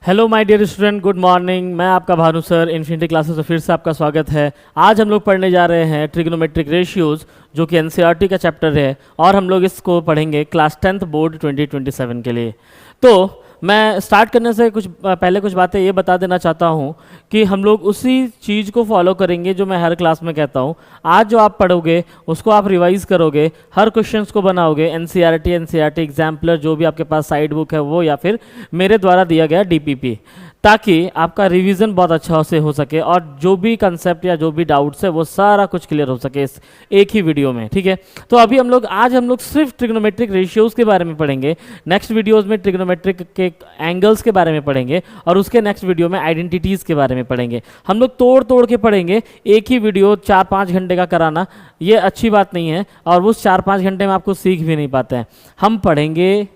Hello my dear student, good morning. मैं आपका Bhanu sir infinity classes में फिर से आपका स्वागत है। आज हम लोग पढ़ने जा रहे हैं ट्रिग्नोमेट्रिक रेशियोज, जो कि एनसीईआरटी का चैप्टर है, और हम लोग इसको पढ़ेंगे क्लास 10th बोर्ड 2027 के लिए। तो मैं स्टार्ट करने से पहले कुछ बातें ये बता देना चाहता हूँ कि हम लोग उसी चीज़ को फॉलो करेंगे जो मैं हर क्लास में कहता हूँ। आज जो आप पढ़ोगे उसको आप रिवाइज करोगे, हर क्वेश्चंस को बनाओगे, एनसीईआरटी एग्जाम्पलर जो भी आपके पास साइड बुक है वो, या फिर मेरे द्वारा दिया गया डीपीपी, ताकि आपका रिवीजन बहुत अच्छा से हो सके और जो भी कंसेप्ट या जो भी डाउट्स है वो सारा कुछ क्लियर हो सके इस एक ही वीडियो में। ठीक है, तो अभी आज हम लोग सिर्फ ट्रिग्नोमेट्रिक रेशियोज के बारे में पढ़ेंगे। नेक्स्ट वीडियोस में ट्रिग्नोमेट्रिक के एंगल्स के बारे में पढ़ेंगे, और उसके नेक्स्ट वीडियो में आइडेंटिटीज़ के बारे में पढ़ेंगे। हम लोग तोड़ तोड़ के पढ़ेंगे। एक ही वीडियो 4-5 घंटे का कराना ये अच्छी बात नहीं है, और उस 4-5 घंटे में आपको सीख भी नहीं पाते हैं। हम पढ़ेंगे,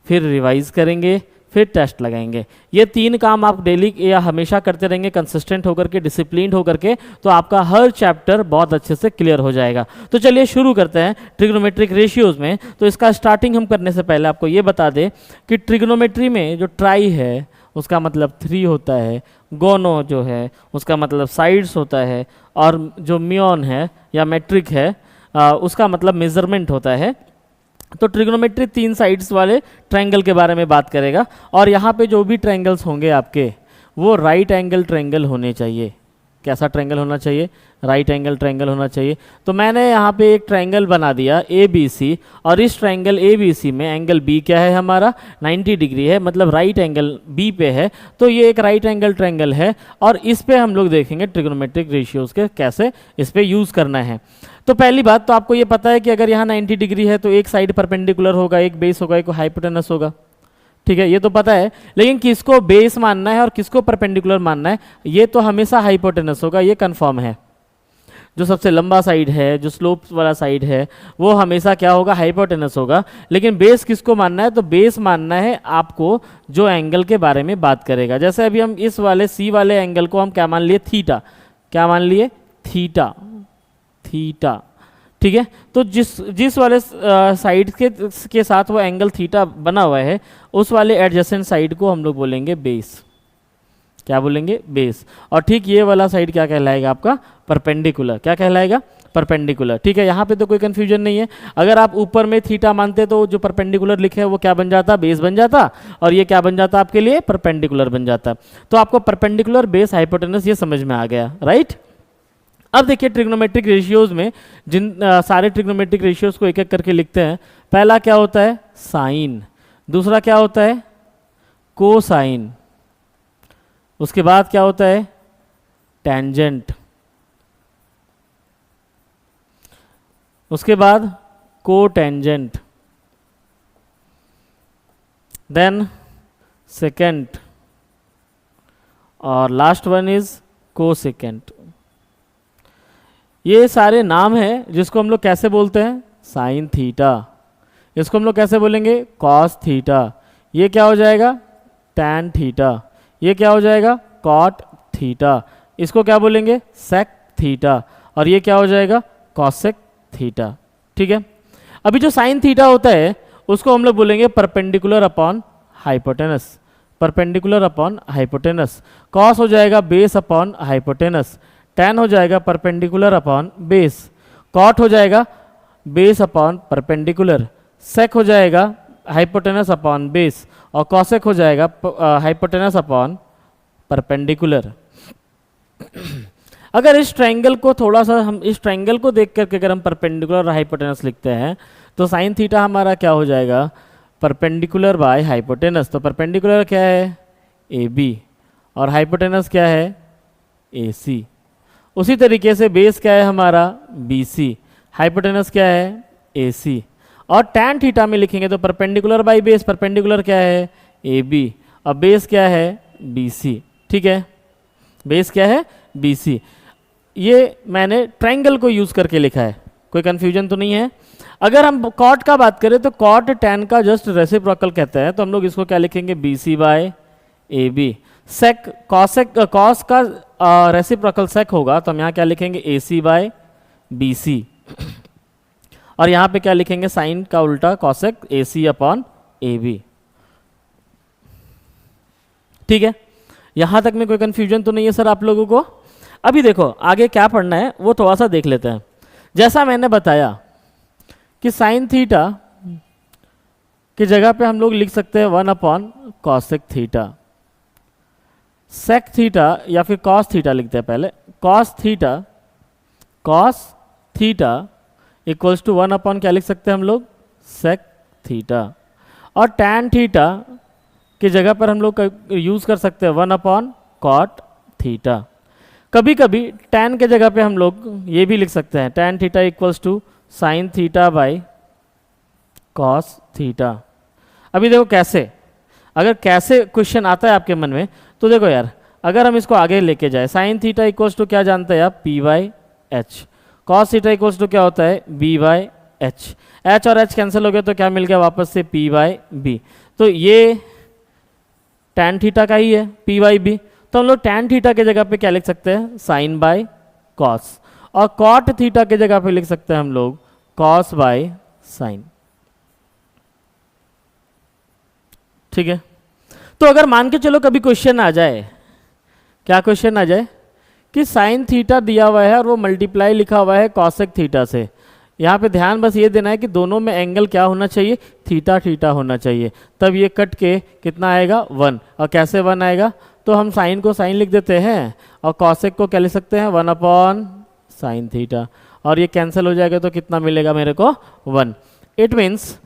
फिर रिवाइज करेंगे, फिर टेस्ट लगाएंगे। ये 3 काम आप डेली या हमेशा करते रहेंगे, कंसिस्टेंट होकर के, डिसिप्लिन्ड होकर के, तो आपका हर चैप्टर बहुत अच्छे से क्लियर हो जाएगा। तो चलिए शुरू करते हैं ट्रिग्नोमेट्रिक रेशियोज में। तो इसका स्टार्टिंग हम करने से पहले आपको ये बता दें कि ट्रिग्नोमेट्री में जो ट्राई है उसका मतलब 3 होता है, गोनो जो है उसका मतलब साइड्स होता है, और जो म्योन है या मेट्रिक है उसका मतलब मेजरमेंट होता है। तो ट्रिग्नोमेट्री 3 साइड्स वाले ट्रायंगल के बारे में बात करेगा, और यहाँ पे जो भी ट्रायंगल्स होंगे आपके वो राइट एंगल ट्रायंगल होने चाहिए। कैसा ट्रायंगल होना चाहिए? राइट एंगल ट्रायंगल होना चाहिए। तो मैंने यहाँ पे एक ट्रायंगल बना दिया ABC, और इस ट्रायंगल ABC में एंगल B क्या है हमारा? 90 डिग्री है, मतलब राइट एंगल B पे है। तो ये एक राइट एंगल ट्रायंगल है, और इस पे हम लोग देखेंगे ट्रिग्नोमेट्रिक रेशियोज के कैसे इस पे यूज़ करना है। तो पहली बात तो आपको ये पता है कि अगर यहाँ 90 डिग्री है तो एक साइड परपेंडिकुलर होगा, एक बेस होगा, एक हाइपोटेनस होगा। ठीक है, ये तो पता है, लेकिन किसको बेस मानना है और किसको परपेंडिकुलर मानना है ये तो हमेशा हाइपोटेनस होगा, ये कंफर्म है। जो सबसे लंबा साइड है, जो स्लोप वाला साइड है, वो हमेशा क्या होगा? हाइपोटेनस होगा। लेकिन बेस किसको मानना है? तो बेस मानना है आपको जो एंगल के बारे में बात करेगा। जैसे अभी हम इस वाले C वाले एंगल को हम क्या मान लिए? थीटा। क्या मान लिए? थीटा। थीटा, ठीक है। तो जिस वाले साइड के साथ वो एंगल थीटा बना हुआ है, उस वाले एडजेसेंट साइड को हम लोग बोलेंगे बेस। क्या बोलेंगे? बेस। और ठीक ये वाला साइड क्या कहलाएगा आपका? परपेंडिकुलर। क्या कहलाएगा? परपेंडिकुलर। ठीक है, यहाँ पे तो कोई कंफ्यूजन नहीं है। अगर आप ऊपर में थीटा मानते तो जो परपेंडिकुलर लिखे है वो क्या बन जाता? बेस बन जाता, और ये क्या बन जाता आपके लिए? परपेंडिकुलर बन जाता। तो आपको परपेंडिकुलर, बेस, हाइपोटेनस ये समझ में आ गया, राइट। अब देखिए ट्रिग्नोमेट्रिक रेशियोज में जिन सारे ट्रिग्नोमेट्रिक रेशियोज को एक एक करके लिखते हैं। पहला क्या होता है? साइन। दूसरा क्या होता है? कोसाइन। उसके बाद क्या होता है? टेंजेंट। उसके बाद कोटेंजेंट, देन सेकेंड, और लास्ट वन इज कोसेकेंट। ये सारे नाम हैं जिसको हम लोग कैसे बोलते हैं? Sine theta. इसको हम लोग कैसे बोलेंगे? Cos theta. ये क्या हो जाएगा? Tan theta. ये क्या हो जाएगा? Cot theta. इसको क्या बोलेंगे? Sec theta. और ये क्या हो जाएगा? Cosec theta. ठीक है, अभी जो साइन थीटा होता है उसको हम लोग बोलेंगे perpendicular upon hypotenuse. Perpendicular upon hypotenuse. Cos हो जाएगा बेस अपॉन हाइपोटेनस। टैन हो जाएगा परपेंडिकुलर अपॉन बेस। कॉट हो जाएगा बेस अपॉन परपेंडिकुलर। सेक हो जाएगा हाइपोटेनस अपॉन बेस, और कॉसेक हो जाएगा हाइपोटेनस अपॉन परपेंडिकुलर। अगर इस ट्रायंगल को थोड़ा सा हम इस ट्रायंगल को देख करके अगर हम परपेंडिकुलर और हाइपोटेनस लिखते हैं तो साइन थीटा हमारा क्या हो जाएगा? Perpendicular by hypotenuse. तो परपेंडिकुलर क्या है? AB, और हाइपोटेनस क्या है? AC। उसी तरीके से बेस क्या है हमारा? BC। हाइपोटेनस क्या है? AC। और टैन थीटा में लिखेंगे तो परपेंडिकुलर बाय बेस, परपेंडिकुलर क्या है? AB, और बेस क्या है? BC। ठीक है, बेस क्या है? BC। ये मैंने ट्रायंगल को यूज करके लिखा है, कोई कंफ्यूजन तो नहीं है। अगर हम कॉट का बात करें तो कॉट टैन का जस्ट रेसिप्रोकल कहते हैं, तो हम लोग इसको क्या लिखेंगे? BC by AB। Sec cos का रेसिप्रोकल सेक होगा, तो हम यहाँ क्या लिखेंगे? AC by BC। और यहाँ पे क्या लिखेंगे? साइन का उल्टा कॉसेक AC अपॉन AB। ठीक है, यहाँ तक में कोई कन्फ्यूजन तो नहीं है सर आप लोगों को? अभी देखो आगे क्या पढ़ना है वो थोड़ा सा देख लेते हैं। जैसा मैंने बताया कि साइन थीटा की जगह पे हम लोग लिख सकते हैं 1 कॉसेक थीटा, सेक थीटा या फिर कॉस थीटा लिखते हैं पहले। कॉस थीटा इक्वल्स टू 1 क्या लिख सकते हैं हम लोग? Sec theta. और टैन थीटा की जगह पर हम लोग यूज़ कर सकते हैं 1 कॉट थीटा। कभी कभी टैन के जगह पे हम लोग ये भी लिख सकते हैं tan theta equals to sine theta by cos theta. अभी देखो कैसे, अगर कैसे क्वेश्चन आता है आपके मन में तो देखो यार, अगर हम इसको आगे लेके जाए, साइन थीटा इक्वल्स टू क्या जानते हैं आप? P by H. Cos theta equals to क्या होता है? B by H. एच और एच कैंसिल हो गया तो क्या मिल गया वापस से? P by B. तो ये टैन थीटा का ही है, पी बाई बी। तो हम लोग टैन थीटा के जगह पे क्या लिख सकते हैं? Sine by cos. और कॉट थीटा के जगह पे लिख सकते हैं हम लोग कॉस बाई साइन। ठीक है, तो अगर मान के चलो कभी क्वेश्चन आ जाए, क्या क्वेश्चन आ जाए कि साइन थीटा दिया हुआ है और वो मल्टीप्लाई लिखा हुआ है कॉसेक थीटा से, यहाँ पे ध्यान बस ये देना है कि दोनों में एंगल क्या होना चाहिए? थीटा थीटा होना चाहिए। तब ये कट के कितना आएगा? 1। और कैसे 1 आएगा? तो हम साइन को साइन लिख देते हैं और कॉसेक को क्या लिख सकते हैं? 1 साइन थीटा। और ये कैंसिल हो जाएगा तो कितना मिलेगा मेरे को? 1। इट मीन्स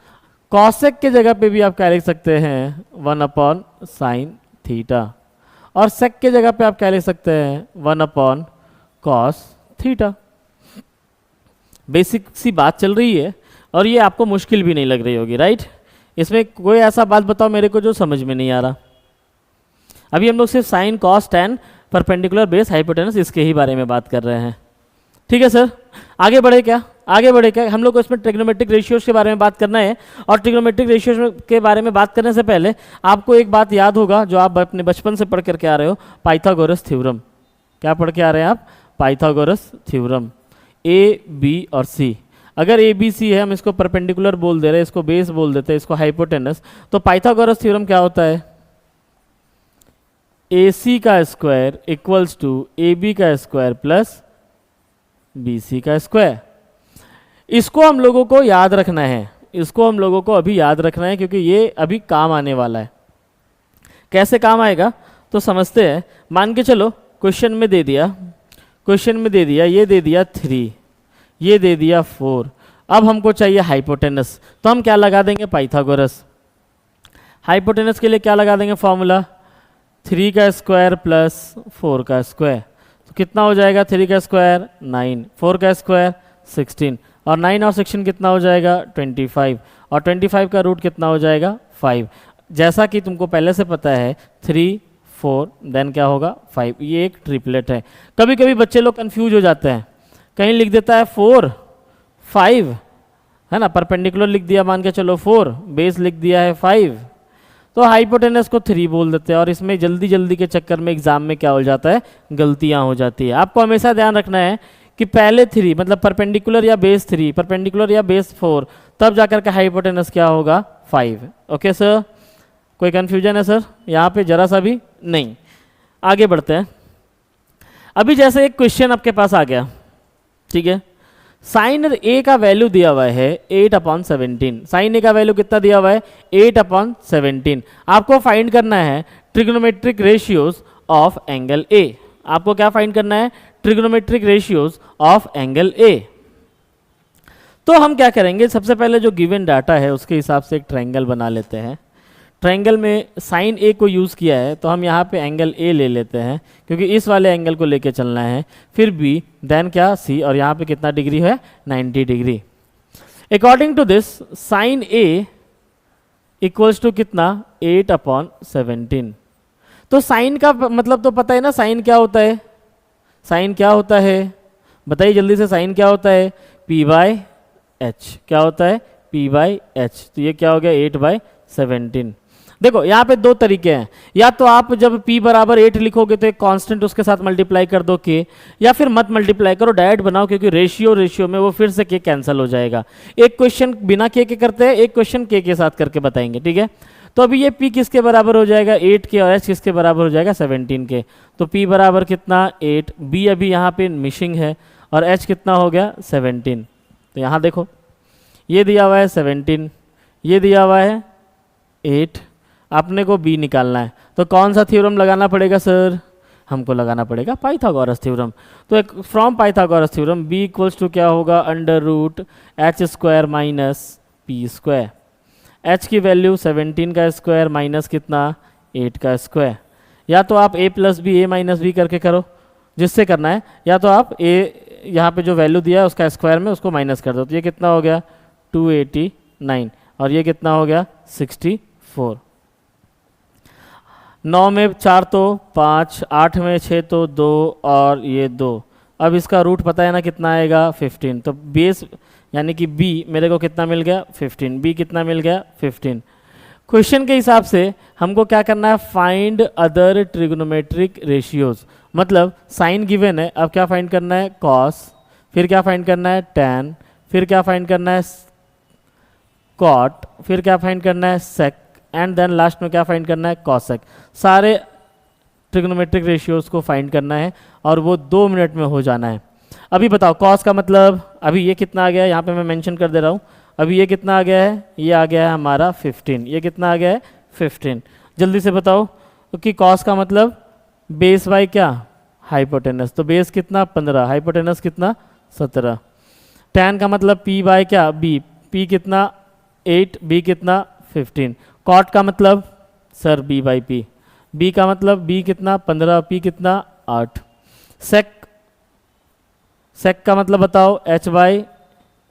कॉसेक के जगह पे भी आप क्या लिख सकते हैं? 1 साइन थीटा। और सेक के जगह पे आप क्या लिख सकते हैं? 1 कॉस थीटा। बेसिक सी बात चल रही है और ये आपको मुश्किल भी नहीं लग रही होगी, राइट? इसमें कोई ऐसा बात बताओ मेरे को जो समझ में नहीं आ रहा। अभी हम लोग सिर्फ sine cos tan perpendicular base hypotenuse इसके ही बारे में बात कर रहे हैं। ठीक है सर, आगे बढ़े क्या? आगे बढ़े क्या? हम लोग को इसमें ट्रिग्नोमेट्रिक रेशियोज के बारे में बात करना है। और ट्रिग्नोमेट्रिक रेशियोज के बारे में बात करने से पहले आपको एक बात याद होगा जो आप अपने बचपन से पढ़ करके आ रहे हो, पाइथागोरस थ्योरम। क्या पढ़ के आ रहे हैं आप? Pythagoras theorem. ए बी और सी, अगर ए बी सी है, हम इसको परपेंडिकुलर बोल दे रहे हैं, इसको बेस बोल देते हैं, इसको हाइपोटेनस। तो पाइथागोरस थ्योरम क्या होता है? ए सी का square equals to A B का स्क्वायर प्लस बी सी का स्क्वायर। इसको हम लोगों को याद रखना है, इसको हम लोगों को अभी याद रखना है क्योंकि ये अभी काम आने वाला है। कैसे काम आएगा तो समझते हैं। मान के चलो क्वेश्चन में दे दिया, ये दे दिया 3, ये दे दिया 4। अब हमको चाहिए हाइपोटेनस, तो हम क्या लगा देंगे? पाइथागोरस। हाइपोटेनस के लिए क्या लगा देंगे फॉर्मूला? 3 का स्क्वायर प्लस 4 का स्क्वायर। तो कितना हो जाएगा? 3 का स्क्वायर 9, 4 का स्क्वायर 16, और 9 और 16 कितना हो जाएगा? 25, और 25 का रूट कितना हो जाएगा? 5। जैसा कि तुमको पहले से पता है 3 4 देन क्या होगा? 5। ये एक ट्रिपलेट है। कभी कभी बच्चे लोग कंफ्यूज हो जाते हैं, कहीं लिख देता है 4 5, है ना, परपेंडिकुलर लिख दिया मान के चलो 4, बेस लिख दिया है 5, तो हाइपोटेनस को 3 बोल देते हैं। और इसमें जल्दी जल्दी के चक्कर में एग्जाम में क्या हो जाता है? गलतियां हो जाती है। आपको हमेशा ध्यान रखना है कि पहले 3 मतलब परपेंडिकुलर या बेस 3, परपेंडिकुलर या बेस 4, तब जाकर के हाइपोटेनस क्या होगा? 5। ओके सर, कोई कंफ्यूजन है सर यहाँ पे? जरा सा भी नहीं। आगे बढ़ते हैं। अभी जैसे एक क्वेश्चन आपके पास आ गया, ठीक है, साइन ए का वैल्यू दिया हुआ है 8/17। साइन ए का वैल्यू कितना दिया हुआ है? 8/17। आपको फाइंड करना है trigonometric ratios of angle A. आपको क्या फाइंड करना है? Trigonometric ratios of angle A. तो हम क्या करेंगे, सबसे पहले जो गिवन डाटा है उसके हिसाब से एक ट्रायंगल बना लेते हैं। ट्रायंगल में साइन ए को यूज़ किया है तो हम यहाँ पे एंगल ए ले लेते हैं क्योंकि इस वाले एंगल को लेके चलना है। फिर बी, देन क्या? सी, और यहाँ पे कितना डिग्री है? 90 degree. According to this sine A equals to कितना? 8/17। तो साइन का मतलब तो पता है ना, साइन क्या होता है? साइन क्या होता है बताइए जल्दी से, साइन क्या होता है? P/H। क्या होता है? P/H। तो ये क्या हो गया? 8/17। देखो यहाँ पे दो तरीके हैं, या तो आप जब p बराबर 8 लिखोगे तो एक कांस्टेंट उसके साथ मल्टीप्लाई कर दो k, या फिर मत मल्टीप्लाई करो, डायरेक्ट बनाओ, क्योंकि रेशियो में वो फिर से k कैंसिल हो जाएगा। एक क्वेश्चन बिना k के करते हैं, एक क्वेश्चन k के साथ करके बताएंगे, ठीक है। तो अभी ये P किसके बराबर हो जाएगा 8 के, और H किसके बराबर हो जाएगा 17 के। तो P बराबर कितना 8, B अभी यहाँ पे मिसिंग है, और H कितना हो गया 17। तो यहाँ देखो ये दिया हुआ है 17, ये दिया हुआ है 8, आपने को B निकालना है। तो कौन सा थ्योरम लगाना पड़ेगा सर? हमको लगाना पड़ेगा पाइथागोरस थ्योरम। तो एक from Pythagoras theorem B equals to क्या होगा under root H square minus P square. H की वैल्यू 17 का स्क्वायर माइनस कितना 8 का स्क्वायर। या तो आप a plus B A minus B करके करो जिससे करना है, या तो आप a यहाँ पे जो वैल्यू दिया है उसका स्क्वायर में उसको माइनस कर दो। तो ये कितना हो गया 289, और ये कितना हो गया 64। 9 में 4 तो 5, 8 में 6 तो 2, और ये 2। अब इसका रूट पता है ना कितना आएगा 15। तो बेस यानी कि b मेरे को कितना मिल गया 15, b कितना मिल गया 15। क्वेश्चन के हिसाब से हमको क्या करना है, फाइंड अदर ट्रिग्नोमेट्रिक रेशियोज। मतलब साइन गिवन है, अब क्या फाइंड करना है कॉस, फिर क्या फाइंड करना है टैन, फिर क्या फाइंड करना है कॉट, फिर क्या फाइंड करना है सेक, एंड देन लास्ट में क्या फाइंड करना है कॉसेक। सारे ट्रिग्नोमेट्रिक रेशियोज को फाइंड करना है और वो 2 मिनट में हो जाना है। अभी बताओ कॉस का मतलब, अभी ये कितना आ गया है, यहाँ पे मैं मेंशन कर दे रहा हूँ। अभी ये कितना आ गया है, ये आ गया है हमारा 15, ये कितना आ गया है 15। जल्दी से बताओ कि कॉस का मतलब बेस बाय क्या हाइपोटेनस, तो बेस कितना 15, हाइपोटेनस कितना 17। टैन का मतलब पी बाय क्या बी, पी कितना 8, बी कितना 15। कॉट का मतलब sir B by P, B का मतलब बी कितना 15, पी कितना 8। सेक, सेक का मतलब बताओ एच बाई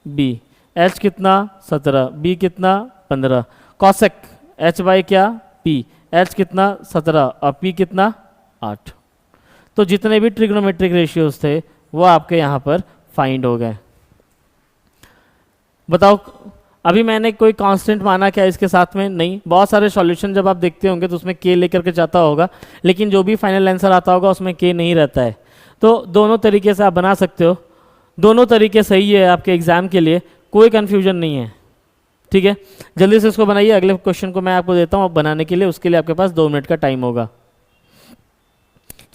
बी, एच कितना 17, बी कितना 15। कॉसेक एच बाई क्या पी, एच कितना 17 और पी कितना 8। तो जितने भी ट्रिग्नोमेट्रिक रेशियोज थे वो आपके यहाँ पर फाइंड हो गए। बताओ अभी मैंने कोई कांस्टेंट माना क्या इसके साथ में? नहीं। बहुत सारे सॉल्यूशन जब आप देखते होंगे तो उसमें के लेकर के जाता होगा, लेकिन जो भी फाइनल आंसर आता होगा उसमें के नहीं रहता है। तो दोनों तरीके से आप बना सकते हो, दोनों तरीके सही है आपके एग्जाम के लिए, कोई कन्फ्यूजन नहीं है। ठीक है, जल्दी से इसको बनाइए। अगले क्वेश्चन को मैं आपको देता हूँ बनाने के लिए, उसके लिए आपके पास 2 मिनट का टाइम होगा।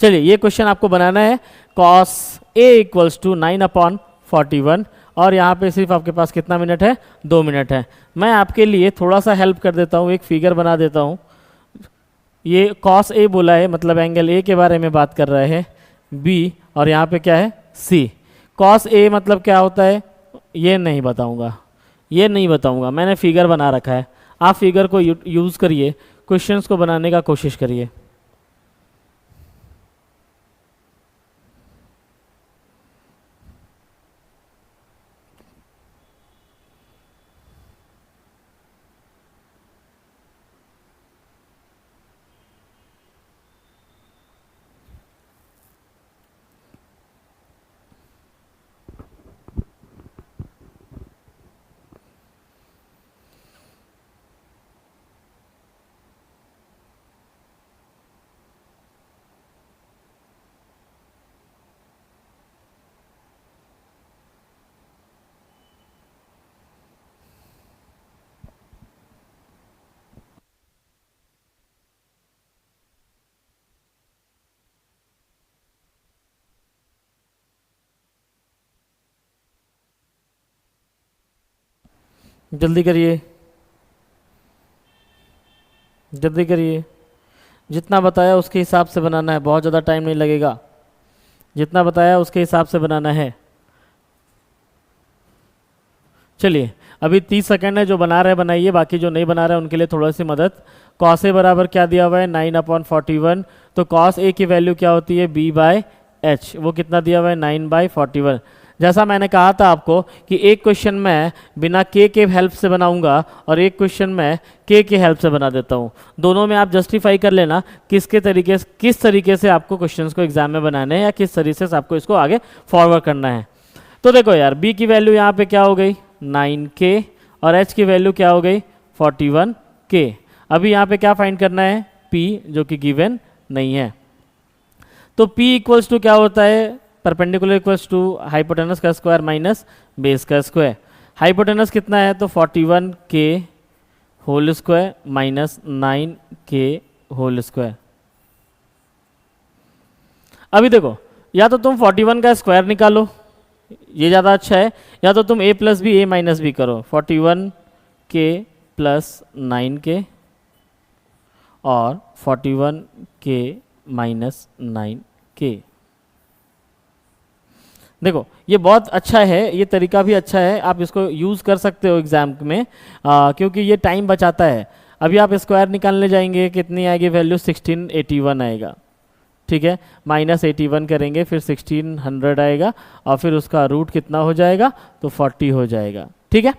चलिए ये क्वेश्चन आपको बनाना है, कॉस ए इक्वल्स टू 9/41, और यहाँ पे सिर्फ आपके पास कितना मिनट है 2 मिनट है। मैं आपके लिए थोड़ा सा हेल्प कर देता हूँ, एक फिगर बना देता हूँ। ये कॉस ए बोला है मतलब एंगल ए के बारे में बात कर रहे हैं, बी और यहाँ पे क्या है सी। कॉस ए मतलब क्या होता है ये नहीं बताऊँगा, ये नहीं बताऊँगा, मैंने फिगर बना रखा है। आप फिगर को यूज़ करिए, क्वेश्चंस को बनाने का कोशिश करिए। जल्दी करिए, जल्दी करिए। जितना बताया उसके हिसाब से बनाना है, बहुत ज़्यादा टाइम नहीं लगेगा। जितना बताया उसके हिसाब से बनाना है। चलिए अभी 30 सेकंड है, जो बना रहे बनाइए, बाकी जो नहीं बना रहे उनके लिए थोड़ा सी मदद। कॉस ए बराबर क्या दिया हुआ है 9/41, तो कॉस ए की वैल्यू क्या होती है बी बाय एच, वो कितना दिया हुआ है 9/41। जैसा मैंने कहा था आपको कि एक क्वेश्चन मैं बिना के हेल्प से बनाऊंगा और एक क्वेश्चन मैं के हेल्प से बना देता हूं। दोनों में आप जस्टिफाई कर लेना किस तरीके से आपको क्वेश्चंस को एग्जाम में बनाने हैं या किस तरीके से आपको इसको आगे फॉरवर्ड करना है। तो देखो यार बी की वैल्यू यहाँ पे क्या हो गई 9k और एच की वैल्यू क्या हो गई 41k। अभी यहाँ पे क्या फाइंड करना है p, जो कि गिवन नहीं है। तो p इक्वल्स टू क्या होता है परपेंडिकुलर इक्वल्स टू हाइपोटेनस का स्क्वायर माइनस बेस का स्क्वायर। हाइपोटेनस कितना है तो 41k whole square minus 9k whole square. अभी देखो, या तो तुम 41 का स्क्वायर निकालो, ये ज़्यादा अच्छा है, या तो तुम a plus B a minus B करो, 41k प्लस 9k और 41k माइनस 9k। देखो ये बहुत अच्छा है, ये तरीका भी अच्छा है, आप इसको यूज़ कर सकते हो एग्ज़ाम में, क्योंकि ये टाइम बचाता है। अभी आप स्क्वायर निकालने जाएंगे, कितनी आएगी वैल्यू, 1681 आएगा, ठीक है, माइनस 81 करेंगे, फिर 1600 आएगा, और फिर उसका रूट कितना हो जाएगा, तो 40 हो जाएगा, ठीक है।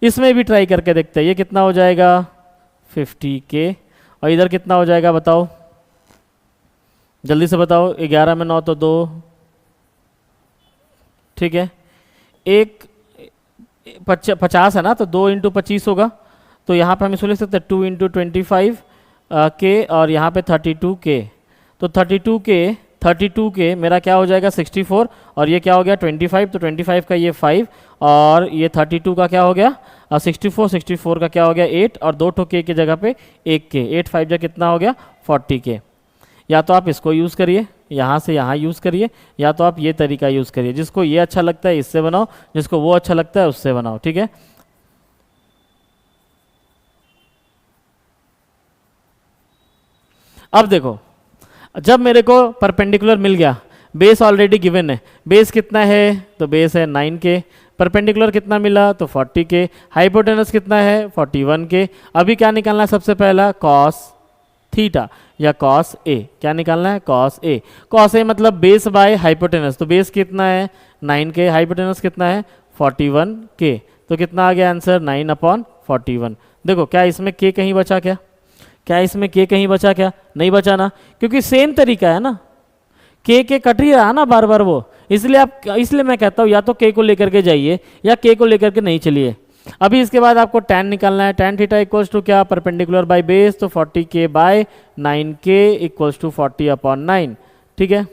इसमें भी ट्राई करके देखते हैं, ये कितना हो जाएगा, 50k, और इधर कितना हो जाएगा बताओ, जल्दी से बताओ, 11 में 9 तो 2, ठीक है, एक 50 है ना, तो 2 इंटू 25 होगा, तो यहाँ पे हम इसको लिख सकते हैं 2 इंटू 25 के, और यहाँ पे 32k, तो 32k मेरा क्या हो जाएगा 64, और ये क्या हो गया 25, तो 25 का ये 5, और ये 32 का क्या हो गया 64 का क्या हो गया 8, और 2 के की जगह पे 1k, 8 5 जा कितना हो गया 40k। या तो आप इसको यूज़ करिए, यहाँ से यहाँ यूज़ करिए, या तो आप ये तरीका यूज़ करिए, जिसको ये अच्छा लगता है इससे बनाओ, जिसको वो अच्छा लगता है उससे बनाओ, ठीक है। अब देखो, जब मेरे को परपेंडिकुलर मिल गया, बेस ऑलरेडी गिवन है, बेस कितना है, तो बेस है 9k, परपेंडिकुलर कितना मिला, तो 40k, हाइपोटेनस कितना है 41k। अभी क्या निकालना है, सबसे पहला कॉस थीटा या कॉस ए, क्या निकालना है कॉस ए। कॉस ए मतलब बेस बाय हाइपोटेनस, तो बेस कितना है 9k, हाइपोटेनस कितना है 41k, तो कितना आ गया आंसर 9/41। देखो क्या इसमें k कहीं बचा क्या, क्या इसमें k कहीं बचा क्या, नहीं बचा ना, क्योंकि सेम तरीका है ना, k कट ही रहा ना बार बार वो, इसलिए मैं कहता हूँ या तो k को लेकर के जाइए या k को लेकर के नहीं चलिए। अभी इसके बाद आपको tan निकालना है, tan थीटा इक्वल्स टू क्या, परपेंडिकुलर बाय बेस, तो 40k bye 9k equals to 40/9, ठीक है।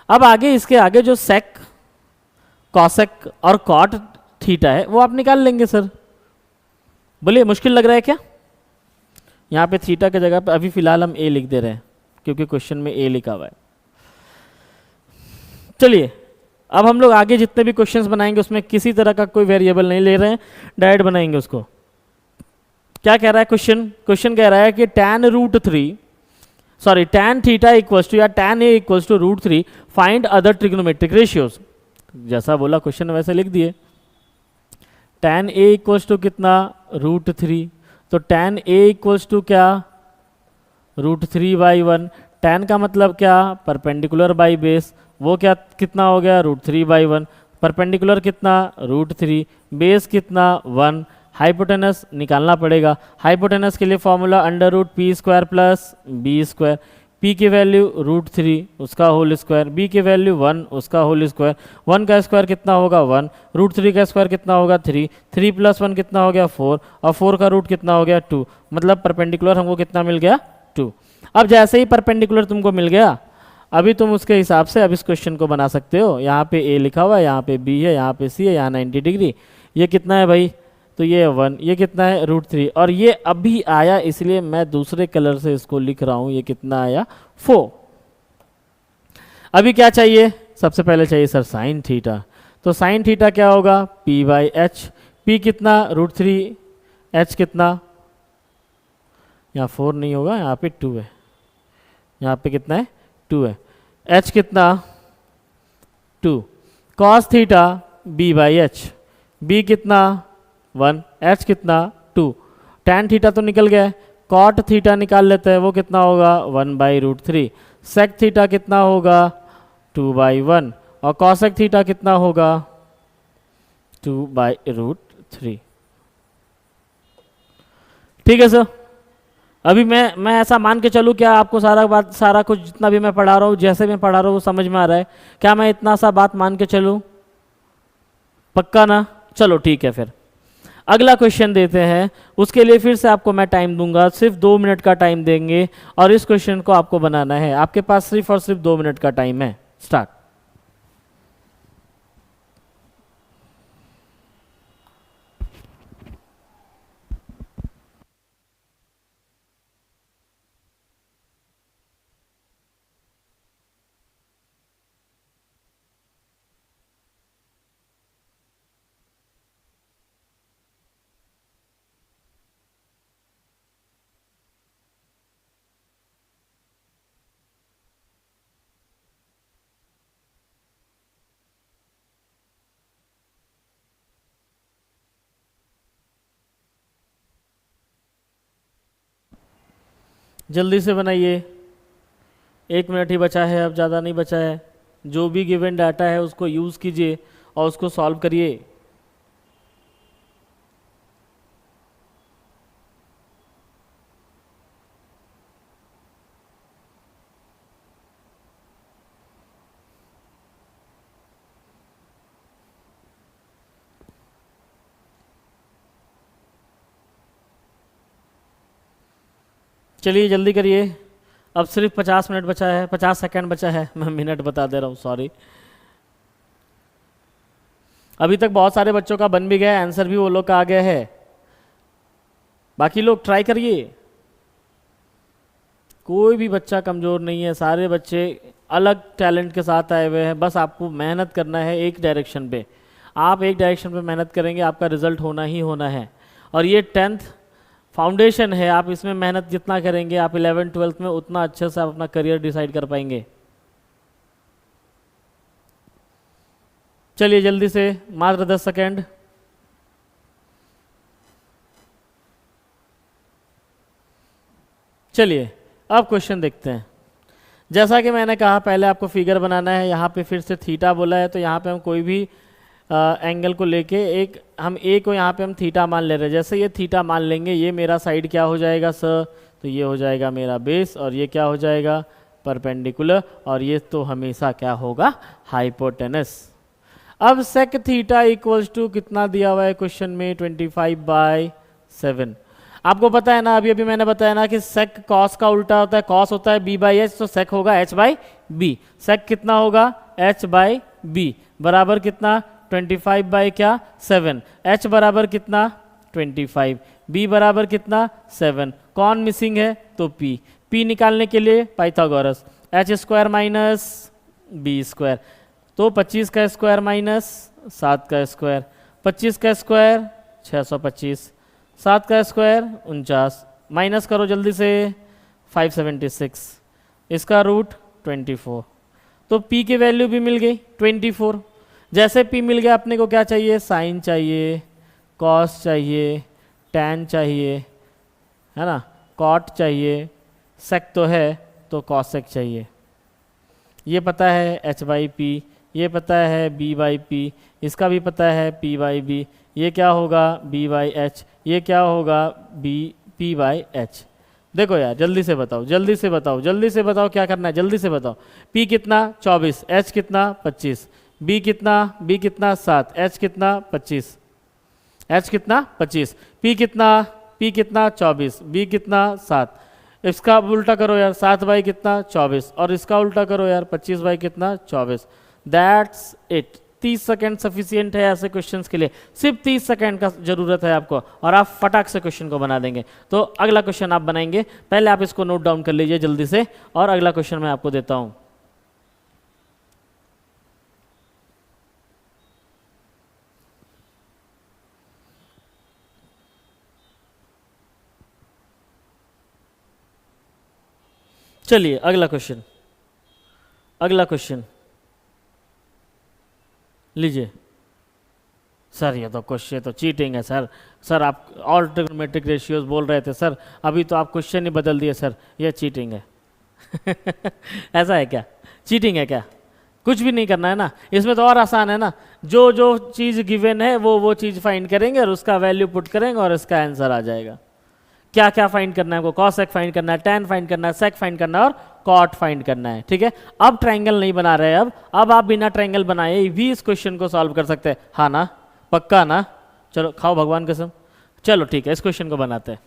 अब आगे इसके आगे जो सेक, कॉसेक और कॉट थीटा है वो आप निकाल लेंगे सर। बोलिए मुश्किल लग रहा है क्या, यहाँ पे थीटा की जगह पे अभी फिलहाल हम a लिख दे रहे हैं क्योंकि क्वेश्चन में a लिखा हुआ है। चलिए अब हम लोग आगे जितने भी क्वेश्चंस बनाएंगे उसमें किसी तरह का कोई वेरिएबल नहीं ले रहे हैं, डायरेक्ट बनाएंगे उसको। क्या कह रहा है क्वेश्चन, क्वेश्चन कह रहा है कि tan थीटा इक्वल्स टू या tan a equals to √3 find other trigonometric ratios. जैसा बोला क्वेश्चन वैसे लिख दिए, tan a इक्वल्स टू कितना √3, तो tan a इक्वल्स टू क्या √3/1, tan का मतलब क्या परपेंडिकुलर बाई बेस, वो क्या कितना हो गया √3/1, परपेंडिकुलर कितना √3, बेस कितना 1, हाइपोटेनस निकालना पड़ेगा। हाइपोटेनस के लिए formula √p² plus b², p की वैल्यू √3 उसका होल स्क्वायर, b की वैल्यू 1 उसका होल स्क्वायर, 1 का स्क्वायर कितना होगा 1, √3 का स्क्वायर कितना होगा 3, 3 + 1 कितना हो गया 4, और 4 का रूट कितना हो गया 2, मतलब परपेंडिकुलर हमको कितना मिल गया 2। अब जैसे ही परपेंडिकुलर तुमको मिल गया, अभी तुम उसके हिसाब से अब इस क्वेश्चन को बना सकते हो। यहाँ पे a लिखा हुआ है, यहाँ पे b है, यहाँ पे c है, यहाँ 90 डिग्री, ये कितना है भाई, तो ये 1, ये कितना है √3, और ये अभी आया इसलिए मैं दूसरे कलर से इसको लिख रहा हूँ, ये कितना आया 4। अभी क्या चाहिए, सबसे पहले चाहिए सर साइन थीटा, तो साइन थीटा क्या होगा p/h, p कितना √3, h कितना, यहाँ 4 नहीं होगा, यहाँ पे 2 है, यहाँ पे कितना है 2 है, h कितना 2, cos थीटा b/h, b कितना 1, h कितना 2, tan थीटा तो निकल गया है, cot थीटा निकाल लेते हैं, वो कितना होगा 1/√3, sec थीटा कितना होगा 2/1, और cosec थीटा कितना होगा 2/√3। ठीक है सर। अभी मैं ऐसा मान के चलूँ क्या आपको सारा कुछ जितना भी मैं पढ़ा रहा हूँ, जैसे मैं पढ़ा रहा हूँ वो समझ में आ रहा है क्या, मैं इतना सा बात मान के चलूँ, पक्का ना, चलो ठीक है। फिर अगला क्वेश्चन देते हैं, उसके लिए फिर से आपको मैं टाइम दूंगा, सिर्फ 2 मिनट का टाइम देंगे और इस क्वेश्चन को आपको बनाना है। आपके पास सिर्फ और सिर्फ 2 मिनट का टाइम है। स्टार्ट। जल्दी से बनाइए, 1 मिनट ही बचा है, अब ज़्यादा नहीं बचा है। जो भी गिवन डाटा है उसको यूज़ कीजिए और उसको सॉल्व करिए। चलिए जल्दी करिए, अब सिर्फ 50 मिनट बचा है, 50 सेकंड बचा है, मैं मिनट बता दे रहा हूँ, सॉरी। अभी तक बहुत सारे बच्चों का बन भी गया, आंसर भी वो लोग का आ गया है। बाकी लोग ट्राई करिए, कोई भी बच्चा कमज़ोर नहीं है, सारे बच्चे अलग टैलेंट के साथ आए हुए हैं। बस आपको मेहनत करना है एक डायरेक्शन पे। आप एक डायरेक्शन पे मेहनत करेंगे, आपका रिजल्ट होना ही होना है। और ये 10th फाउंडेशन है, आप इसमें मेहनत जितना करेंगे आप 11th 12th में उतना अच्छे से आप अपना करियर डिसाइड कर पाएंगे। चलिए जल्दी से, मात्र 10 सेकेंड। चलिए अब क्वेश्चन देखते हैं। जैसा कि मैंने कहा पहले आपको फिगर बनाना है, यहाँ पे फिर से थीटा बोला है, तो यहाँ पे हम कोई भी एंगल को लेके हम ए को यहाँ पे हम थीटा मान ले रहे हैं। जैसे ये थीटा मान लेंगे, ये मेरा साइड क्या हो जाएगा सर, तो ये हो जाएगा मेरा बेस, और ये क्या हो जाएगा परपेंडिकुलर, और ये तो हमेशा क्या होगा हाइपोटेनस। अब सेक थीटा इक्वल्स टू कितना दिया हुआ है क्वेश्चन में 25/7। आपको पता है ना, अभी मैंने बताया ना कि सेक कॉस का उल्टा होता है, कॉस होता है b/h, तो सेक होगा h/b। सेक कितना होगा h/b बराबर कितना 25/7। h बराबर कितना 25, b बराबर कितना 7। कौन मिसिंग है तो p। p निकालने के लिए पाइथागोरस, h² माइनस b², तो 25 का स्क्वायर माइनस 7 का स्क्वायर, 25 का स्क्वायर 625, 7 का स्क्वायर 49, माइनस करो जल्दी से 576, इसका रूट 24। तो p की वैल्यू भी मिल गई 24। जैसे p मिल गया, अपने को क्या चाहिए, साइन चाहिए, कॉस चाहिए, टैन चाहिए, है ना, कॉट चाहिए, सेक तो है तो कॉसेक चाहिए। ये पता है h/p, ये पता है b/p, इसका भी पता है p/b, ये क्या होगा b/h, ये क्या होगा p/h। देखो यार जल्दी से बताओ, जल्दी से बताओ, जल्दी से बताओ क्या करना है, जल्दी से बताओ। p कितना 24, h कितना 25, b कितना 7, h कितना 25, h कितना 25, p कितना 24, b कितना 7। इसका उल्टा करो यार, 7 कितना 24, और इसका उल्टा करो यार 25 कितना 24। That's it. 30 सेकेंड सफिशियंट है ऐसे क्वेश्चंस के लिए, सिर्फ 30 सेकेंड का जरूरत है आपको, और आप फटाक से क्वेश्चन को बना देंगे। तो अगला क्वेश्चन आप बनाएंगे, पहले आप इसको नोट डाउन कर लीजिए जल्दी से, और अगला क्वेश्चन मैं आपको देता हूं। चलिए अगला क्वेश्चन, अगला क्वेश्चन लीजिए। सर ये तो क्वेश्चन तो चीटिंग है सर, सर आप ऑल ट्रिग्नोमेट्रिक रेशियोज बोल रहे थे सर, अभी तो आप क्वेश्चन ही बदल दिए सर, ये चीटिंग है। ऐसा है क्या, चीटिंग है क्या? कुछ भी नहीं करना है ना, इसमें तो और आसान है ना, जो जो चीज़ गिवन है वो चीज़ फाइंड करेंगे और उसका वैल्यू पुट करेंगे और इसका आंसर आ जाएगा। क्या क्या फाइंड करना है, कॉसेक फाइंड करना है, टैन फाइंड करना है, सेक फाइंड करना है, और कॉट फाइंड करना है। ठीक है, अब ट्रायंगल नहीं बना रहे, अब आप बिना ट्रायंगल बनाए भी इस क्वेश्चन को सॉल्व कर सकते हैं। हाँ ना, पक्का ना? चलो खाओ भगवान कसम। चलो ठीक है, इस क्वेश्चन को बनाते हैं।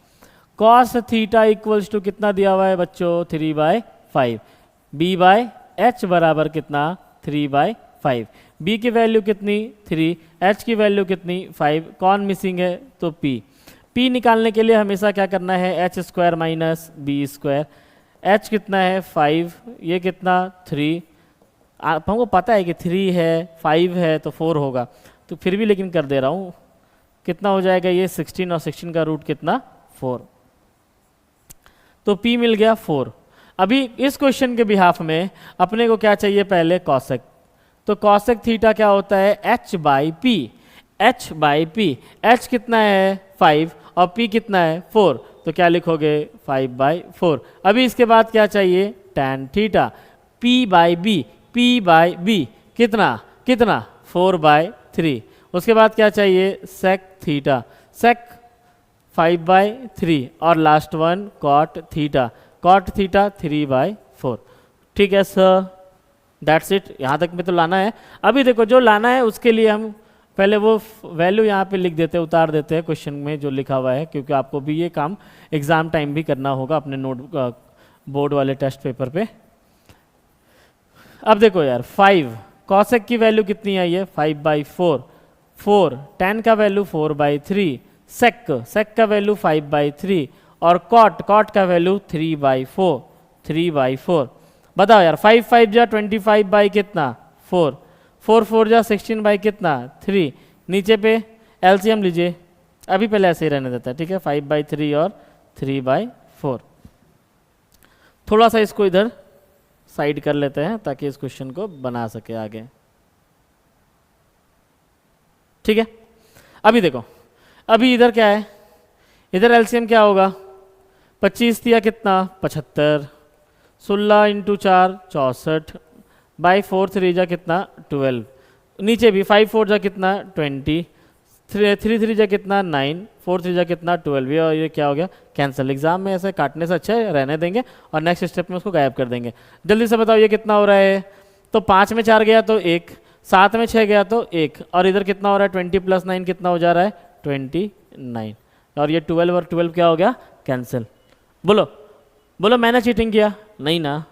कॉस थीटा इक्वल्स टू कितना दिया हुआ है बच्चों 3/5, b/h बराबर कितना 3/5, b की वैल्यू कितनी 3, h की वैल्यू कितनी 5, कौन मिसिंग है तो p। p निकालने के लिए हमेशा क्या करना है, h² माइनस b², h कितना है 5, ये कितना 3, हमको पता है कि 3 है 5 है तो 4 होगा, तो फिर भी लेकिन कर दे रहा हूँ, कितना हो जाएगा ये 16, और 16 का रूट कितना 4, तो p मिल गया 4। अभी इस क्वेश्चन के बिहाफ में अपने को क्या चाहिए, पहले कॉसेक, तो कॉसेक थीटा क्या होता है h/p, h/p, h कितना है 5 और p कितना है 4, तो क्या लिखोगे 5/4। अभी इसके बाद क्या चाहिए tan थीटा, P/B कितना कितना 4/3। उसके बाद क्या चाहिए sec थीटा, sec 5/3 और लास्ट वन cot थीटा 3/4। ठीक है सर, दैट्स इट। यहाँ तक में तो लाना है। अभी देखो जो लाना है उसके लिए हम पहले वो वैल्यू यहाँ पे लिख देते हैं, उतार देते हैं क्वेश्चन में जो लिखा हुआ है, क्योंकि आपको भी ये काम एग्जाम टाइम भी करना होगा अपने नोट बोर्ड वाले टेस्ट पेपर पे। अब देखो यार 5 कॉसेक की वैल्यू कितनी आई है 5/4, 4 tan का वैल्यू 4/3, सेक का वैल्यू 5/3 और कॉट का वैल्यू 3/4। बताओ यार 5 जा 25 बाई कितना 4, 4 जा 16 बाई कितना 3। नीचे पे एलसीएम लीजिए, अभी पहले ऐसे ही रहने देता है, ठीक है 5/3 और 3/4। थोड़ा सा इसको इधर साइड कर लेते हैं ताकि इस क्वेश्चन को बना सके आगे। ठीक है, अभी देखो अभी इधर क्या है, इधर एलसीएम क्या होगा 25 दिया कितना 75, 16 × 4 64 बाई 4 3 जा कितना 12। नीचे भी 5 4 जा कितना 20, 3 3 जा कितना 9, 4 3 जा कितना 12। ये और ये क्या हो गया कैंसिल। एग्जाम में ऐसे काटने से अच्छा है रहने देंगे और नेक्स्ट स्टेप में उसको गायब कर देंगे। जल्दी से बताओ ये कितना हो रहा है, तो 5 में 4 गया तो 1, 7 में 6 गया तो 1 और इधर कितना हो रहा है 20 + 9 कितना हो जा रहा है 29 और ये 12 और 12 क्या हो गया कैंसिल। बोलो बोलो मैंने चीटिंग किया नहीं ना,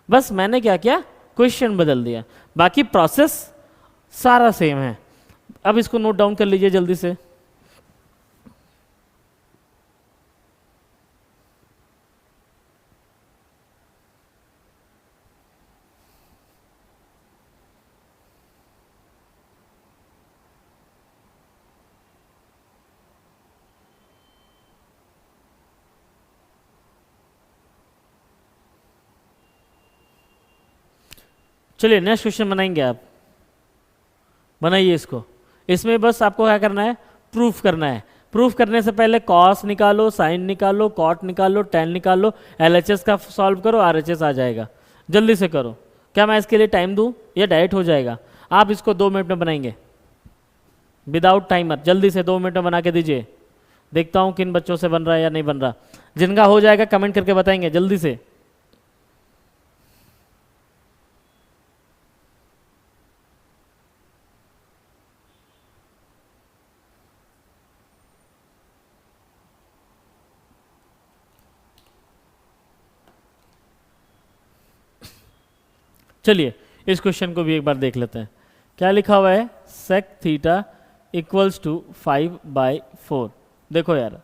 बस मैंने क्या किया क्वेश्चन बदल दिया, बाकी प्रोसेस सारा सेम है। अब इसको नोट डाउन कर लीजिए जल्दी से। चलिए नेक्स्ट क्वेश्चन बनाएंगे, आप बनाइए इसको। इसमें बस आपको क्या करना है प्रूफ करना है। प्रूफ करने से पहले कॉस निकालो, साइन निकालो, कॉट निकालो, टेन निकालो, एलएचएस का सॉल्व करो, आरएचएस आ जाएगा। जल्दी से करो। क्या मैं इसके लिए टाइम दूं, ये डायरेक्ट हो जाएगा। आप इसको 2 मिनट में बनाएंगे विदाउट टाइमर। जल्दी से 2 मिनट में बना के दीजिए, देखता हूं किन बच्चों से बन रहा है या नहीं बन रहा। जिनका हो जाएगा कमेंट करके बताएंगे जल्दी से। चलिए इस क्वेश्चन को भी एक बार देख लेते हैं। क्या लिखा हुआ है सेक थीटा = 5/4। देखो यार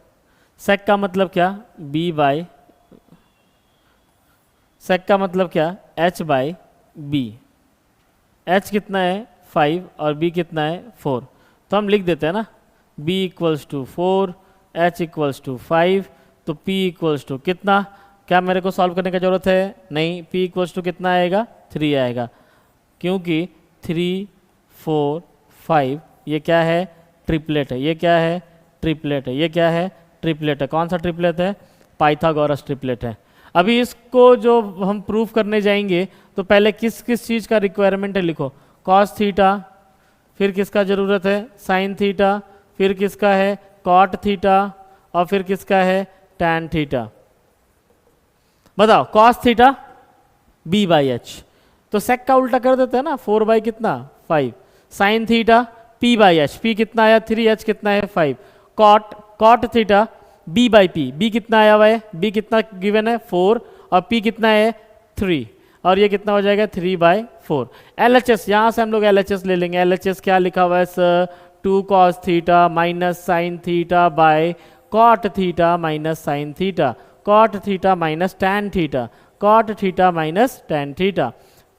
सेक का मतलब क्या सेक का मतलब क्या h/b। h कितना है 5 और b कितना है 4, तो हम लिख देते हैं ना b = 4 h = 5, तो p = कितना। क्या मेरे को सॉल्व करने की जरूरत है नहीं, p = कितना आएगा 3 आएगा, क्योंकि 3 4 5 ये क्या है ट्रिपलेट है, ये क्या है ट्रिपलेट है, ये क्या है ट्रिपलेट है। कौन सा ट्रिपलेट है पाइथागोरस ट्रिपलेट है। अभी इसको जो हम प्रूफ करने जाएंगे तो पहले किस किस चीज़ का रिक्वायरमेंट है लिखो। कॉस थीटा, फिर किसका ज़रूरत है साइन थीटा, फिर किसका है कॉट थीटा और फिर किसका है टैन थीटा। बताओ कॉस थीटा b/h, तो सेक का उल्टा कर देते हैं ना 4 कितना 5। साइन थीटा p/h, p कितना आया 3, h कितना है 5। कॉट थीटा b/p, b कितना आया हुआ है b कितना गिवन है 4 और p कितना है 3 और ये कितना हो जाएगा 3/4। LHS यहाँ से हम लोग LHS ले लेंगे। LHS क्या लिखा हुआ है sir 2 cos theta minus sine theta by cot theta minus sine theta, cot theta minus tan theta, cot theta minus tan theta.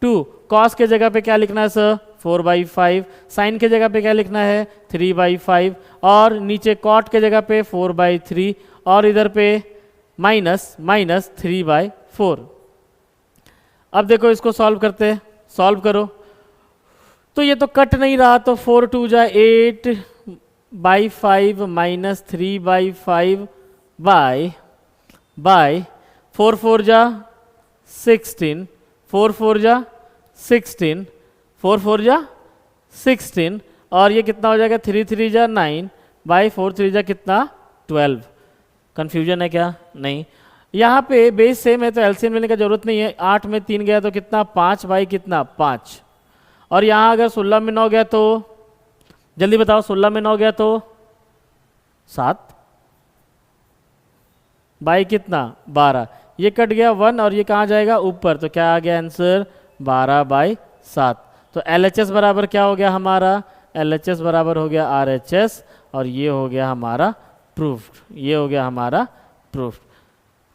2 cos के जगह पे क्या लिखना है सर 4/5, साइन के जगह पे क्या लिखना है 3/5 और नीचे कॉट के जगह पे 4/3 और इधर पे माइनस 3/4। अब देखो इसको सॉल्व करते हैं, सॉल्व करो तो ये तो कट नहीं रहा, तो 4 2 जा 8/5 माइनस 3/5 बाय 4 4 जा 16, 4 4 जा 16, 4 4 जा 16, और ये कितना हो जाएगा 3 3 जा 9 बाई 4 3 जा कितना 12। कंफ्यूजन है क्या? नहीं। यहाँ पे बेस सेम है तो एलसीएम लेने की जरूरत नहीं है। 8 में 3 गया तो कितना 5 बाई कितना 5, और यहाँ अगर 16 में 9 गया तो जल्दी बताओ 16 में 9 गया तो 7 बाई कितना 12, ये कट गया 1 और ये कहाँ जाएगा ऊपर, तो क्या आ गया आंसर 12 बाई 7। तो LHS बराबर क्या हो गया हमारा, LHS बराबर हो गया RHS, और ये हो गया हमारा प्रूफ, ये हो गया हमारा प्रूफ।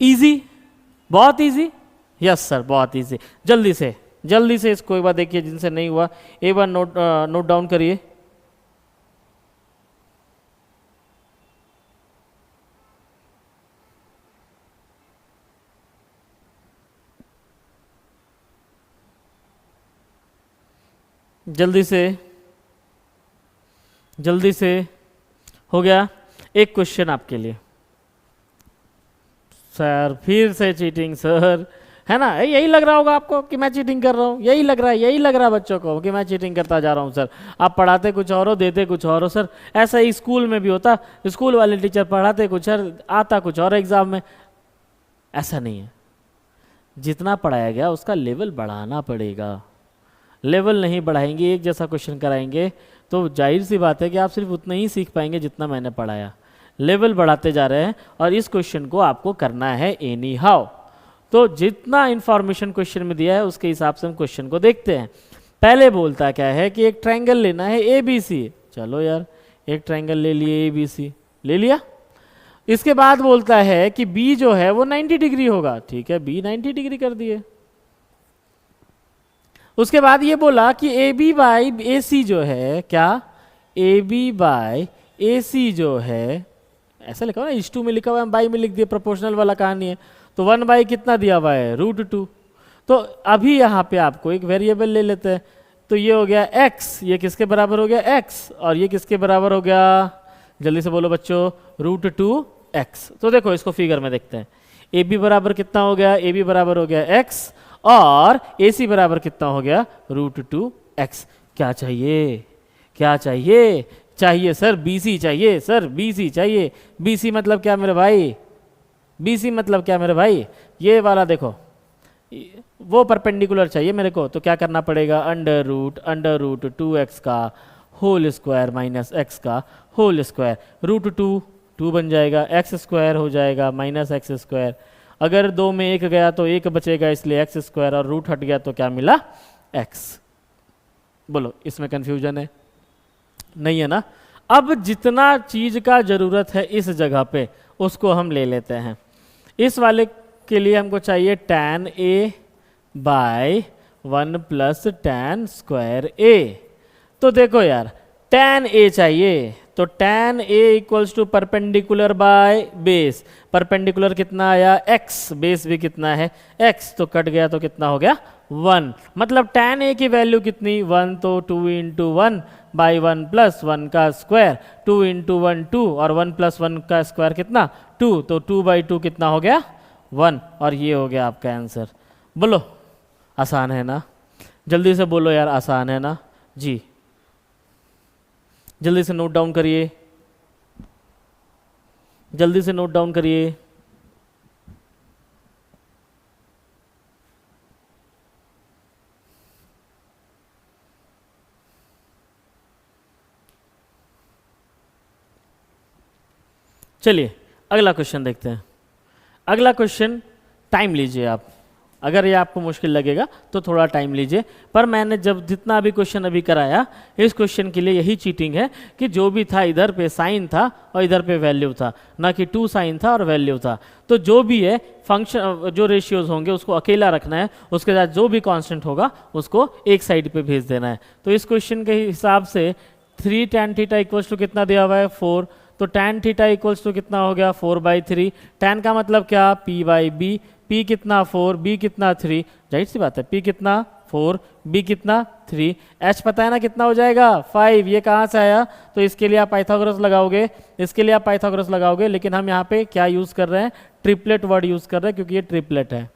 इजी, बहुत इजी। यस सर, बहुत इजी। जल्दी से इसको एक बार देखिए, जिनसे नहीं हुआ एक बार नोट डाउन करिए। जल्दी से हो गया। एक क्वेश्चन आपके लिए। सर फिर से चीटिंग सर, है ना? यही लग रहा होगा आपको कि मैं चीटिंग कर रहा हूँ, यही लग रहा है बच्चों को कि मैं चीटिंग करता जा रहा हूँ सर। आप पढ़ाते कुछ और हो, देते कुछ और हो सर। ऐसा ही स्कूल में भी होता, स्कूल वाले टीचर पढ़ाते कुछ और, आता कुछ और एग्जाम में। ऐसा नहीं है, जितना पढ़ाया गया उसका लेवल बढ़ाना पड़ेगा। लेवल नहीं बढ़ाएंगे, एक जैसा क्वेश्चन कराएंगे तो जाहिर सी बात है कि आप सिर्फ उतना ही सीख पाएंगे जितना मैंने पढ़ाया। लेवल बढ़ाते जा रहे हैं और इस क्वेश्चन को आपको करना है एनी हाउ। तो जितना इंफॉर्मेशन क्वेश्चन में दिया है उसके हिसाब से हम क्वेश्चन को देखते हैं। पहले बोलता क्या है कि एक ट्रायंगल लेना है ABC। चलो यार, एक ट्रायंगल ले लिए, ABC ले लिया। इसके बाद बोलता है कि B जो है वो 90 डिग्री होगा। ठीक है, B 90 डिग्री कर दिए। उसके बाद ये बोला कि AB बाई AC जो है, क्या AB बाई AC जो है, ऐसा लिखा हुआ ना, इस 2 में लिखा हुआ है, बाई में लिख दिया, प्रोपोर्शनल वाला कहानी है। तो 1 बाई कितना दिया हुआ है √2। तो अभी यहाँ पे आपको एक वेरिएबल ले लेते हैं। तो ये हो गया x, ये किसके बराबर हो गया x, और ये किसके बराबर हो गया, जल्दी से बोलो बच्चों, √2x। तो देखो इसको फिगर में देखते हैं। AB बराबर कितना हो गया, AB बराबर हो गया x, और AC बराबर कितना हो गया √2x। क्या चाहिए, क्या चाहिए? चाहिए सर BC चाहिए, सर BC चाहिए। BC मतलब क्या मेरे भाई, BC मतलब क्या मेरे भाई, ये वाला देखो, वो परपेंडिकुलर चाहिए मेरे को। तो क्या करना पड़ेगा, अंडर रूट 2x का होल स्क्वायर माइनस x का होल स्क्वायर। √2 बन जाएगा, x स्क्वायर हो जाएगा माइनस x स्क्वायर। अगर 2 में 1 गया तो 1 बचेगा, इसलिए x स्क्वायर, और रूट हट गया तो क्या मिला x। बोलो इसमें कंफ्यूजन है? नहीं है ना? अब जितना चीज का जरूरत है इस जगह पे उसको हम ले लेते हैं। इस वाले के लिए हमको चाहिए tan A by 1 plus tan square A। तो देखो यार, tan A चाहिए तो tan A equals to perpendicular by base. Perpendicular कितना आया x, बेस भी कितना है x, तो कट गया तो कितना हो गया 1। मतलब tan A की वैल्यू कितनी 1, तो 2 इंटू 1 बाई 1 प्लस 1 का स्क्वायर, 2 इंटू 1 2, और 1 प्लस 1 का स्क्वायर कितना 2, तो 2 बाई 2 कितना हो गया 1, और ये हो गया आपका आंसर। बोलो आसान है ना? जल्दी से बोलो यार, आसान है ना जी? जल्दी से नोट डाउन करिए, जल्दी से नोट डाउन करिए। चलिए अगला क्वेश्चन देखते हैं। अगला क्वेश्चन, टाइम लीजिए आप, अगर ये आपको मुश्किल लगेगा तो थोड़ा टाइम लीजिए। पर मैंने जब जितना भी क्वेश्चन अभी कराया, इस क्वेश्चन के लिए यही चीटिंग है कि जो भी था इधर पे साइन था और इधर पे वैल्यू था, ना कि 2 साइन था और वैल्यू था। तो जो भी है फंक्शन, जो रेशियोज होंगे उसको अकेला रखना है, उसके साथ जो भी कांस्टेंट होगा उसको एक साइड पे भेज देना है। तो इस क्वेश्चन के हिसाब से 3 tan थीटा इक्वल्स टू कितना दिया हुआ है 4, तो tan थीटा इक्वल्स टू कितना हो गया 4/3। tan का मतलब क्या, p/b, p कितना 4, b कितना 3, जाहिर सी बात है p कितना 4, बी कितना 3, एच पता है ना कितना हो जाएगा 5, ये कहाँ से आया, तो इसके लिए आप पाइथागोरस लगाओगे, इसके लिए आप पाइथागोरस लगाओगे, लेकिन हम यहाँ पे क्या यूज़ कर रहे हैं, ट्रिपलेट वर्ड यूज़ कर रहे हैं क्योंकि ये ट्रिपलेट है।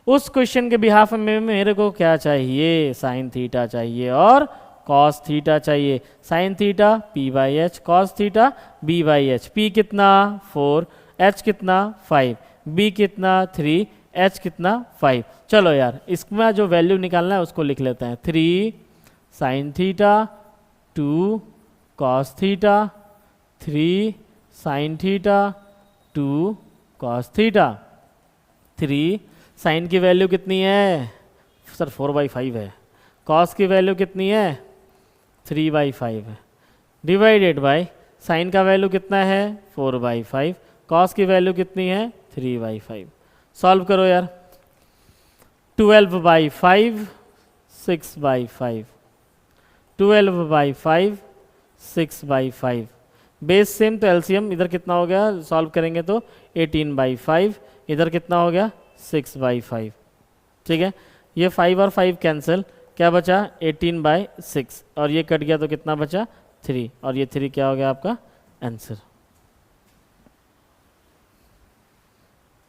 उस क्वेश्चन के बिहाफ में मेरे को क्या चाहिए, साइन थीटा चाहिए और कॉस थीटा चाहिए। Sine theta P by H, cos theta B by H. P कितना 4, एच कितना 5, बी कितना 3, एच कितना 5। चलो यार इसमें जो वैल्यू निकालना है उसको लिख लेते हैं। 3 sine theta, 2 cos theta, 3 sine theta, 2 cos theta. 3 sine की वैल्यू कितनी है सर 4/5 है, कॉस की वैल्यू कितनी है 3/5 है, डिवाइडेड बाय साइन का वैल्यू कितना है 4/5, कॉस की वैल्यू कितनी है 3/5। सॉल्व करो यार। 12/5 6/5, 12/5 6/5, बेस सेम तो एलसीएम इधर कितना हो गया, सॉल्व करेंगे तो 18/5, इधर कितना हो गया 6/5। ठीक है, ये 5 और 5 कैंसिल, क्या बचा 18/6 और ये कट गया तो कितना बचा 3, और ये 3 क्या हो गया आपका आंसर।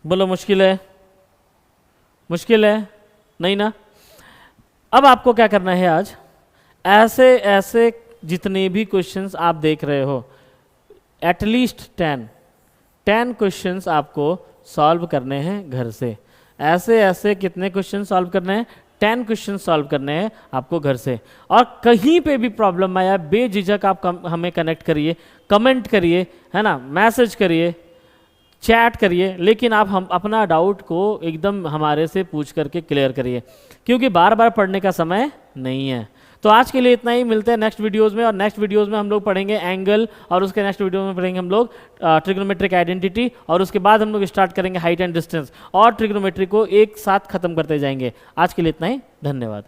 बोलो मुश्किल है, मुश्किल है नहीं ना। अब आपको क्या करना है, आज ऐसे ऐसे जितने भी क्वेश्चंस आप देख रहे हो एटलीस्ट 10 क्वेश्चंस आपको सॉल्व करने हैं घर से। ऐसे ऐसे कितने क्वेश्चन सॉल्व करने हैं, 10 क्वेश्चन सॉल्व करने हैं आपको घर से। और कहीं पे भी प्रॉब्लम आया बेझिझक आप हमें कनेक्ट करिए, कमेंट करिए, है ना, मैसेज करिए, चैट करिए, लेकिन आप हम अपना डाउट को एकदम हमारे से पूछ करके क्लियर करिए, क्योंकि बार बार पढ़ने का समय नहीं है। तो आज के लिए इतना ही, मिलते हैं नेक्स्ट वीडियोस में। और नेक्स्ट वीडियोस में हम लोग पढ़ेंगे एंगल, और उसके नेक्स्ट वीडियो में पढ़ेंगे हम लोग ट्रिग्नोमेट्रिक आइडेंटिटी, और उसके बाद हम लोग स्टार्ट करेंगे हाइट एंड डिस्टेंस, और ट्रिग्नोमेट्री को एक साथ खत्म करते जाएंगे। आज के लिए इतना ही, धन्यवाद।